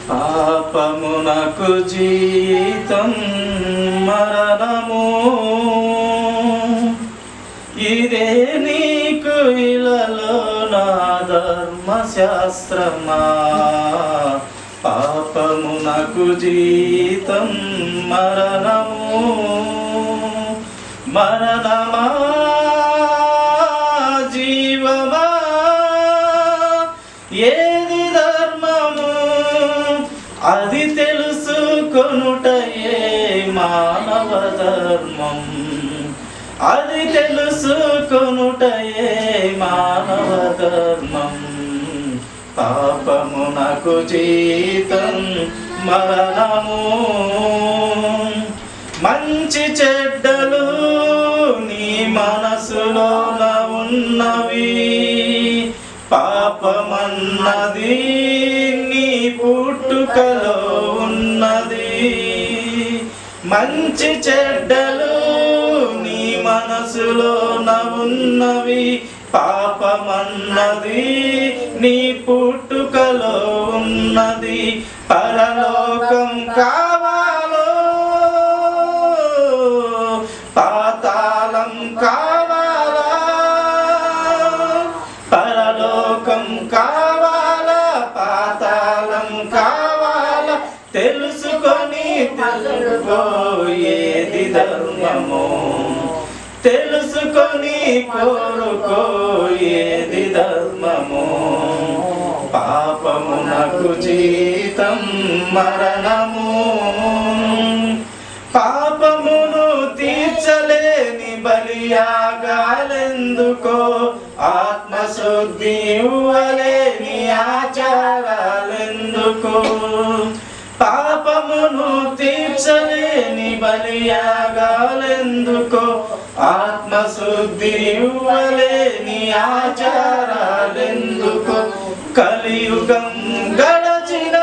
పాపమునకు జీతం మరణము, ఇదే నీకు ఇలలో నా ధర్మశాస్త్రమా. పాపమునకు జీతం మరణము, మరణమా జీవమా ఏది ధర్మము, అది తెలుసుకొనుటయే మానవ ధర్మం. అది తెలుసుకొనుటయే మానవ ధర్మం. పాపమునకు జీతం మరణము, మంచి చెడ్డలు నీ మనసులోన ఉన్నవి. పాపమన్నది నీ పుట్టుకలో ఉన్నది. మంచి చెడ్డలు నీ మనసులోన ఉన్నవి. పాపమన్నది నీ పుట్టుకలో ఉన్నది. పరలోకం కావాలో పాతాళం కావాలా, పరలోకం కావాలా పాతాళం కావాలా, తెలుసుకొని తెలుసుకో ఏది ధర్మమో. తెలుసుకొని కోరుకో ఏది ధర్మమో. పాపమునకు జీతం మరణము, పాపమును తీర్చలేని బలియాగాలెందుకో. ఆత్మశుద్ధి ఇవ్వలేని ఆచారాలెందుకో. పాపమును తీర్చలేని బలియాగాలెందుకో. ఆత్మశుద్ధి ఇవ్వలేని ఆచారాలెందుకో. కలియుగం గడచిన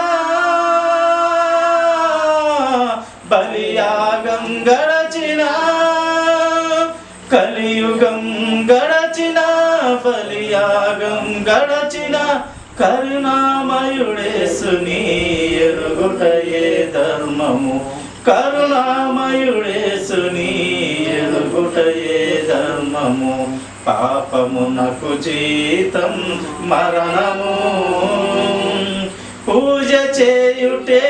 బలియాగం గడచిన, కలియుగం గడచిన బలియాగం గడచిన, కరుణామయుడేసుని ఎరుగుటయే ధర్మము. కరుణామయుడేసుని ఎరుగుటయే ధర్మము. పాపమునకు జీతం మరణము, పూజ చేయుటే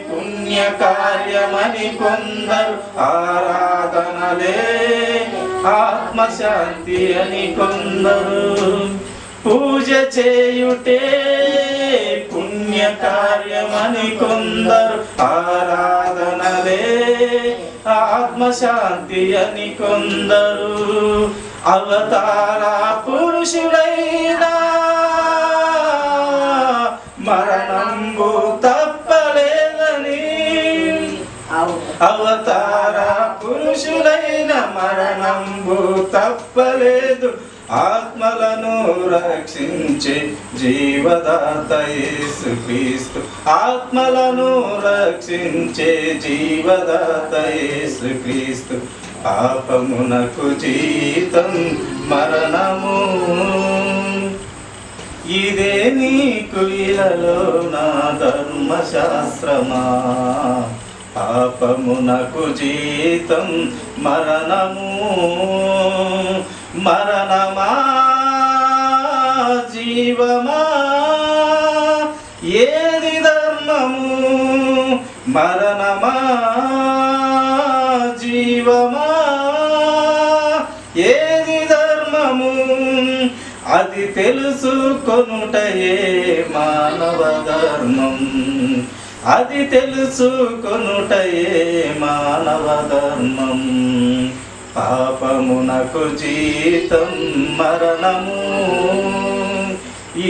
పుణ్యకార్యమని కొందరు, ఆరాధనలే ఆత్మశాంతి అని కొందరు. పూజ చేయుటే పుణ్యకార్యమని కొందరు, ఆరాధనలే ఆత్మశాంతి అని కొందరు. అవతార పురుషుడైనా మరణంబు తప్పలేదని, అవతార పురుషుడైన మరణంబు తప్పలేదు. ఆత్మలను రక్షించే జీవదాత యేసుక్రీస్తు. ఆత్మలను రక్షించే జీవదాత యేసుక్రీస్తు. పాపమునకు జీతం మరణము, ఇదే నీకు ఇలలో నా ధర్మశాస్త్రమా. పాపమునకు జీతం మరణము, మరణమా జీవమా ఏది ధర్మము. మరణమా జీవమా ఏది ధర్మము, అది తెలుసుకొనుటయే మానవ ధర్మం. అది తెలుసుకొనుటయే మానవ ధర్మం. పాపమునకు జీతం మరణము,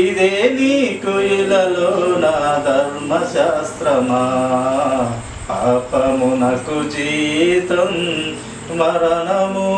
ఇదే నీకు ఇలలో నా ధర్మశాస్త్రమా. పాపమునకు జీతం మరణము.